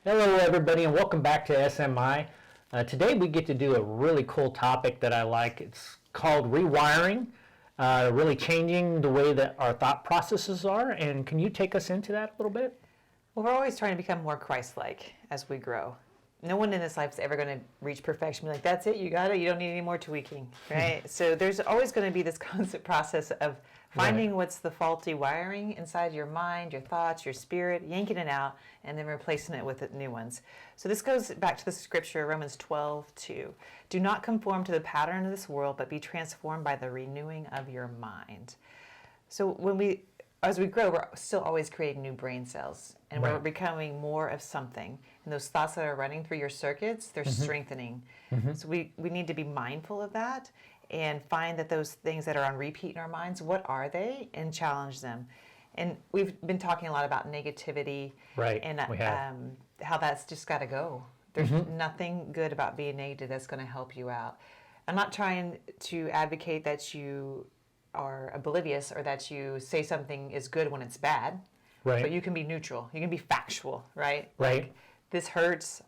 Hello everybody and welcome back to SMI. Today we get to do a really cool topic that I like. It's called rewiring, really changing the way that our thought processes are. And can you take us into that a little bit? Well, we're always trying to become more Christ-like as we grow. No one in this life is ever going to reach perfection. Be like, that's it, you got it, you don't need any more tweaking, right? So there's always going to be this constant process of finding what's the faulty wiring inside your mind, your thoughts, your spirit, yanking it out, and then replacing it with new ones. So this goes back to the scripture, Romans 12:2. Do not conform to the pattern of this world, but be transformed by the renewing of your mind. So as we grow, we're still always creating new brain cells, and we're becoming more of something. And those thoughts that are running through your circuits, they're strengthening. So we need to be mindful of that and find that those things that are on repeat in our minds, what are they, and challenge them. And we've been talking a lot about negativity, and how that's just got to go. There's nothing good about being negative that's going to help you out. I'm not trying to advocate that you are oblivious or that you say something is good when it's bad, but you can be neutral. You can be factual, right? Like, this hurts,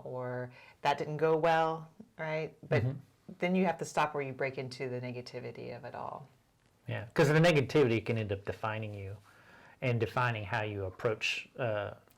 or that didn't go well, right? But then you have to stop where you break into the negativity of it all. Yeah, because the negativity can end up defining you and defining how you approach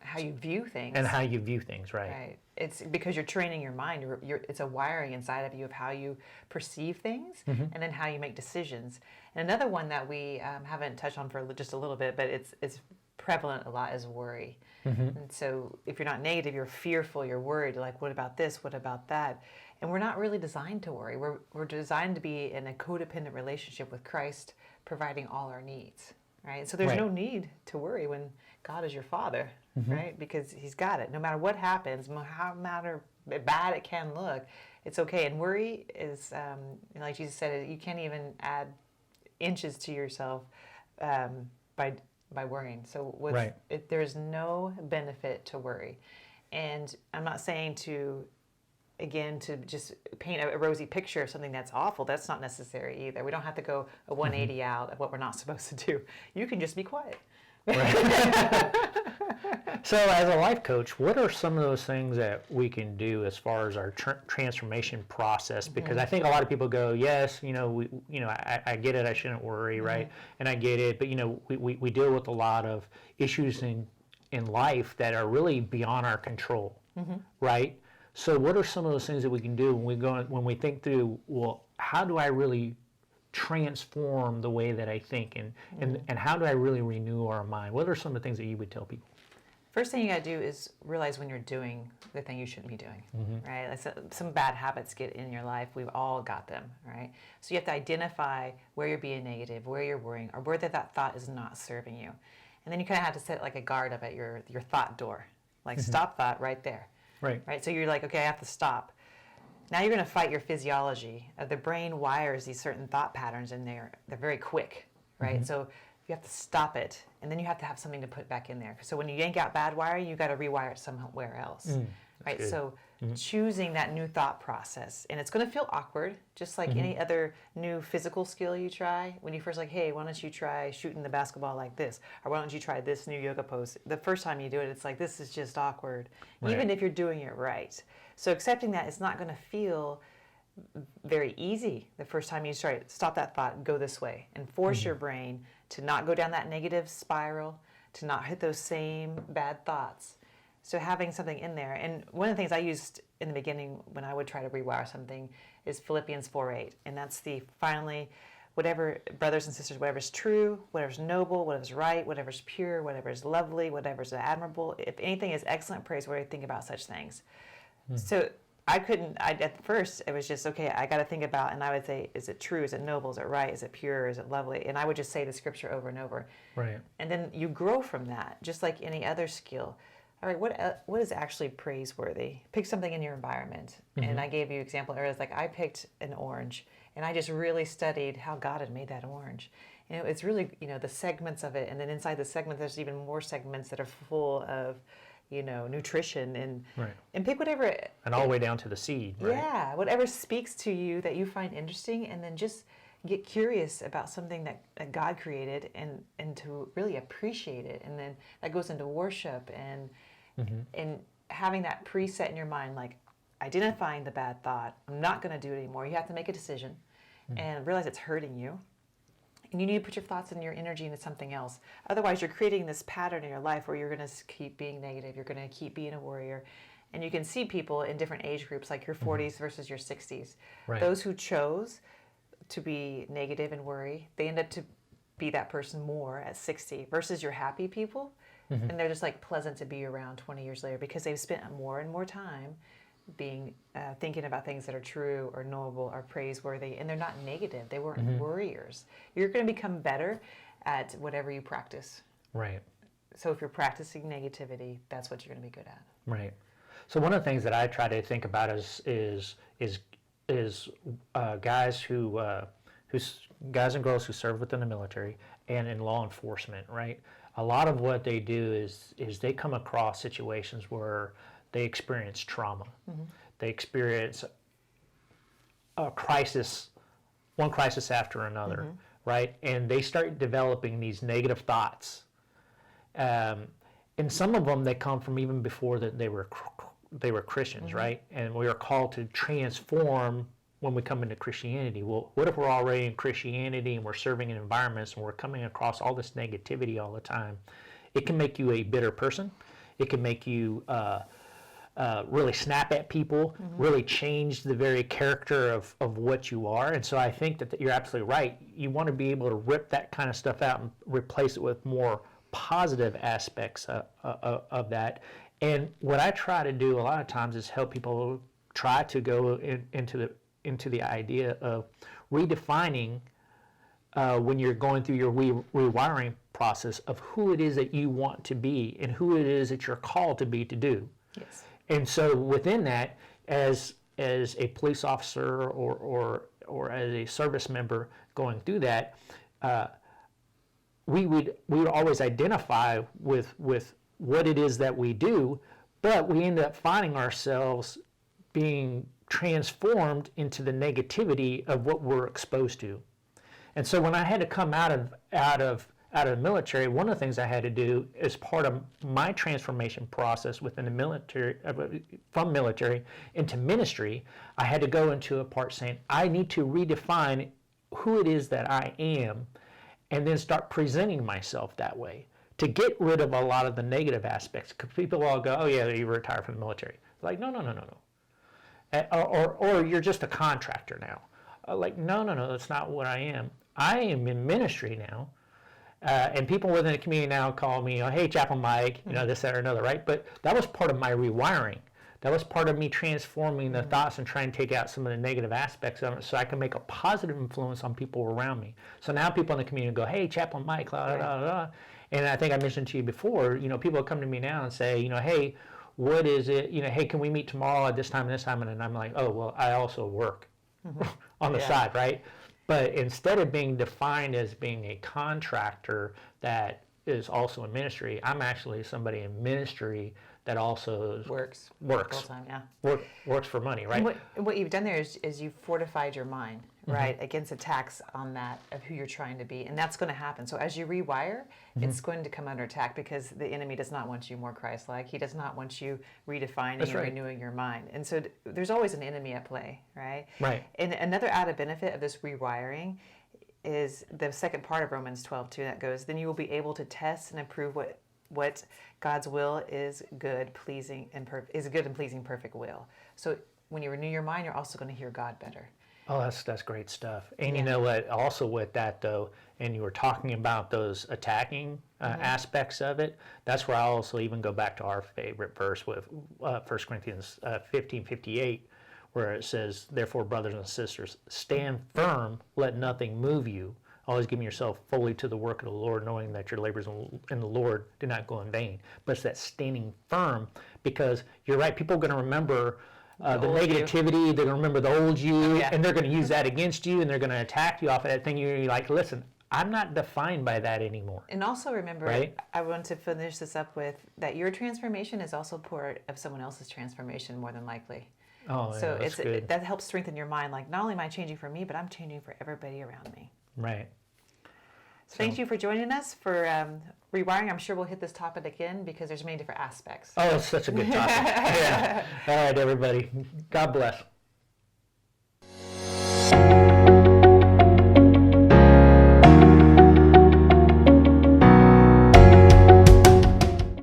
how you view things. And how you view things, Right. It's because you're training your mind. It's a wiring inside of you of how you perceive things and then how you make decisions. And another one that we haven't touched on for just a little bit, but it's prevalent a lot, is worry. And so if you're not negative, you're fearful, you're worried, like, what about this, what about that? And we're not really designed to worry. We're designed to be in a codependent relationship with Christ, providing all our needs, right? So there's no need to worry when God is your Father, right? Because He's got it. No matter what happens, how bad it can look, it's okay. And worry is, like Jesus said, you can't even add inches to yourself by worrying. So there's no benefit to worry. And I'm not saying to just paint a rosy picture of something that's awful. That's not necessary either. We don't have to go a 180 out of what we're not supposed to do. You can just be quiet. So as a life coach, what are some of those things that we can do as far as our transformation process? Because I think a lot of people go, yes, I get it, I shouldn't worry, right? And I get it, but we deal with a lot of issues in life that are really beyond our control, right? So what are some of those things that we can do when we think through, well, how do I really transform the way that I think, and how do I really renew our mind? What are some of the things that you would tell people? First thing you got to do is realize when you're doing the thing you shouldn't be doing, right? Like some bad habits get in your life. We've all got them, right? So you have to identify where you're being negative, where you're worrying, or where that thought is not serving you. And then you kind of have to set like a guard up at your thought door. Like, stop thought right there. Right. So you're like, okay, I have to stop. Now you're going to fight your physiology. The brain wires these certain thought patterns in there. They're very quick, right? So you have to stop it, and then you have to have something to put back in there. So when you yank out bad wiring, you got to rewire it somewhere else, right? Good. So choosing that new thought process, and it's going to feel awkward, just like any other new physical skill you try. When you first like, hey, why don't you try shooting the basketball like this, or why don't you try this new yoga pose? The first time you do it, it's like, this is just awkward, even if you're doing it right. So accepting that it's not going to feel very easy the first time you stop that thought, go this way, and force your brain to not go down that negative spiral, to not hit those same bad thoughts. So having something in there. And one of the things I used in the beginning when I would try to rewire something is Philippians 4:8. And that's finally, whatever, brothers and sisters, whatever's true, whatever's noble, whatever's right, whatever's pure, whatever's lovely, whatever's admirable, if anything is excellent, praiseworthy, think about such things. So at first, it was just, okay, I got to think about, and I would say, is it true? Is it noble? Is it right? Is it pure? Is it lovely? And I would just say the scripture over and over. Right. And then you grow from that, just like any other skill. All right, what is actually praiseworthy? Pick something in your environment. And I gave you example earlier. It's like I picked an orange, and I just really studied how God had made that orange. And it's really, the segments of it, and then inside the segment, there's even more segments that are full of nutrition and pick whatever. And all the way down to the seed, right? Yeah, whatever speaks to you that you find interesting, and then just get curious about something that God created and to really appreciate it. And then that goes into worship and having that preset in your mind, like identifying the bad thought. I'm not going to do it anymore. You have to make a decision and realize it's hurting you. And you need to put your thoughts and your energy into something else. Otherwise, you're creating this pattern in your life where you're going to keep being negative. You're going to keep being a worrier. And you can see people in different age groups, like your 40s versus your 60s. Right. Those who chose to be negative and worry, they end up to be that person more at 60 versus your happy people. And they're just like pleasant to be around 20 years later because they've spent more and more time being thinking about things that are true or knowable or praiseworthy, and they're not negative. They weren't worriers. You're going to become better at whatever you practice. Right. So if you're practicing negativity, that's what you're going to be good at. Right. So one of the things that I try to think about is guys guys and girls who serve within the military and in law enforcement. Right. A lot of what they do is they come across situations where they experience trauma. They experience a crisis, one crisis after another, right? And they start developing these negative thoughts. And some of them, they come from even before that they were Christians, right? And we are called to transform when we come into Christianity. Well, what if we're already in Christianity and we're serving in environments and we're coming across all this negativity all the time? It can make you a bitter person. It can make you really snap at people, really change the very character of what you are. And so I think that you're absolutely right. You want to be able to rip that kind of stuff out and replace it with more positive aspects of that. And what I try to do a lot of times is help people try to go into the idea of redefining when you're going through your rewiring process of who it is that you want to be and who it is that you're called to be to do. Yes. And so within that, as a police officer or as a service member going through that, we would always identify with what it is that we do, but we end up finding ourselves being transformed into the negativity of what we're exposed to. And so when I had to come out of the military, one of the things I had to do as part of my transformation process within the military, from military into ministry, I had to go into a part saying, I need to redefine who it is that I am and then start presenting myself that way to get rid of a lot of the negative aspects. Because people all go, oh yeah, you retired from the military. Like, no. Or you're just a contractor now. Like, no, that's not what I am. I am in ministry now. And people within the community now call me, hey, Chapel Mike, this, that, or another, right? But that was part of my rewiring. That was part of me transforming the thoughts and trying to take out some of the negative aspects of it so I can make a positive influence on people around me. So now people in the community go, hey, Chapel Mike, blah, blah, blah, blah. And I think I mentioned to you before, people come to me now and say, hey, what is it? Hey, can we meet tomorrow at this time and this time? And I'm like, oh, well, I also work on the side, right? But instead of being defined as being a contractor that is also in ministry, I'm actually somebody in ministry that also works full time, works for money, right? And what you've done there is you've fortified your mind, right, against attacks on that of who you're trying to be, and that's going to happen. So as you rewire, it's going to come under attack because the enemy does not want you more Christ-like. He does not want you redefining and renewing your mind, and so there's always an enemy at play, right? Right. And another added benefit of this rewiring is the second part of Romans 12:2 that goes, then you will be able to test and approve what God's will is good, pleasing, and pleasing, perfect will. So when you renew your mind, you're also going to hear God better. Oh, that's great stuff. And you know what? Also with that though, and you were talking about those attacking aspects of it. That's where I also even go back to our favorite verse with 1 Corinthians 15:58, where it says, "Therefore, brothers and sisters, stand firm. Let nothing move you. Always giving yourself fully to the work of the Lord, knowing that your labors in the Lord do not go in vain." But it's that standing firm, because you're right. People are going to remember the negativity. They're going to remember the old you, and they're going to use that against you, and they're going to attack you off of that thing. You're like, listen, I'm not defined by that anymore. And also remember, right? I want to finish this up with that your transformation is also part of someone else's transformation, more than likely. Oh, yeah, So that's good. that helps strengthen your mind. Like, not only am I changing for me, but I'm changing for everybody around me. Right. So thank you for joining us for rewiring. I'm sure we'll hit this topic again because there's many different aspects. Oh, it's such a good topic. Yeah. All right, everybody. God bless.